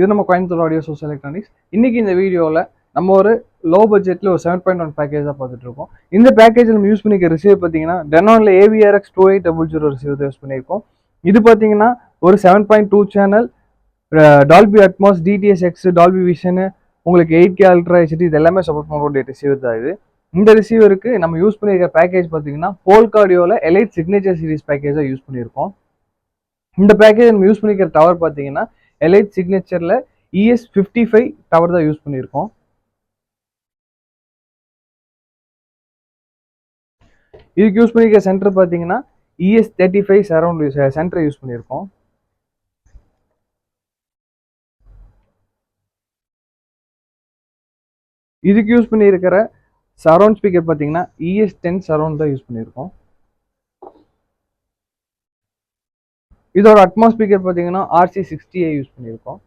இது நம்ம Coimbatore audio source electronics. இன்னைக்கு இந்த வீடியோவில் நம்ம ஒரு லோ பட்ஜெட்டில் ஒரு 7.1 பேக்கேஜாக பார்த்துட்டு இருக்கோம். இந்த பேக்கேஜில் நம்ம யூஸ் பண்ணிக்க ரிசீவர் பார்த்தீங்கன்னா டெனானில் AVRX 2800 ரிசீவர் யூஸ் பண்ணியிருக்கோம். இது பார்த்தீங்கன்னா ஒரு 7.2 channel Dolby Atmos, DTS:X, Dolby vision, உங்களுக்கு 8K அல்ட்ரா HD இது எல்லாமே சப்போர்ட் பண்ணக்கூடிய ரிசீவர் தான் இது. இந்த ரிசீவருக்கு நம்ம யூஸ் பண்ணியிருக்க பேக்கேஜ் பார்த்தீங்கன்னா போல்காடியோவில் எலைட் சிக்னேச்சர் சீரிஸ் பேக்கேஜாக யூஸ் பண்ணியிருக்கோம். இந்த பேக்கேஜ் நம்ம யூஸ் பண்ணிக்கிற டவர் பார்த்தீங்கன்னா எலைட் சிக்னேச்சரில் ES55 டவர் தான் யூஸ் பண்ணியிருக்கோம். இதுக்கு யூஸ் பண்ணிக்கிற சென்டர் பார்த்தீங்கன்னா ES35 சரௌண்ட் சென்டர் யூஸ் பண்ணியிருக்கோம். இதுக்கு யூஸ் பண்ணியிருக்கிற சரௌண்ட் ஸ்பீக்கர் பார்த்தீங்கன்னா ES10 சரௌண்ட் தான் யூஸ் பண்ணியிருக்கோம். இதோட அட்மாஸ் ஸ்பீக்கர் பார்த்தீங்கன்னா RC60 யூஸ் பண்ணியிருக்கோம்.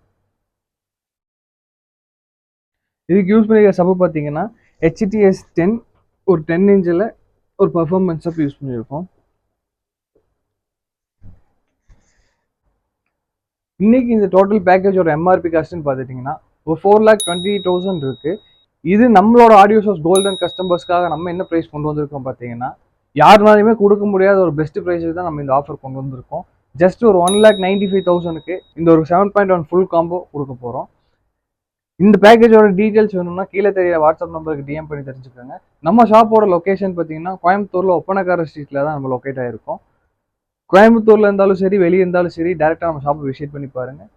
இதுக்கு யூஸ் பண்ணியிருக்கிற சப்பு பார்த்தீங்கன்னா HTS10 ஒரு 10 இன்ச்சில் ஒரு பர்ஃபார்மன்ஸ் சப் யூஸ் பண்ணியிருக்கோம். இன்னைக்கு இந்த டோட்டல் பேக்கேஜோட MRP காஸ்ட்னு பார்த்துட்டிங்கன்னா ஒரு 4,20,000 இருக்கு. இது நம்மளோட ஆடியோ சோர்ஸ் கோல்டன் கஸ்டமர்ஸ்க்காக நம்ம என்ன ப்ரைஸ் கொண்டு வந்திருக்கோம் பார்த்தீங்கன்னா யாருனாலுமே கொடுக்க முடியாத ஒரு பெஸ்ட் ப்ரைஸுக்கு தான் நம்ம இந்த ஆஃபர் கொண்டு வந்திருக்கோம். ஜஸ்ட் ஒரு 1,95,000க்கு இந்த ஒரு 7.1 ஃபுல் காம்போ கொடுக்க போகிறோம். இந்த பேக்கேஜோட டீட்டெயில்ஸ் வேணும்னா கீழே தெரிய வாட்ஸ்அப் நம்பருக்கு DM பண்ணி தெரிஞ்சுக்கோங்க. நம்ம ஷாப்போட லொக்கேஷன் பார்த்தீங்கன்னா கோயம்புத்தூரில் ஒப்பனக்கார ஸ்ட்ரீட்டில் தான் நம்ம லொக்கேட் ஆகிருக்கோம். கோயம்புத்தூரில் இருந்தாலும் சரி வெளியே இருந்தாலும் சரி டேரெக்டாக நம்ம ஷாப்பை விசிட் பண்ணி பாருங்கள்.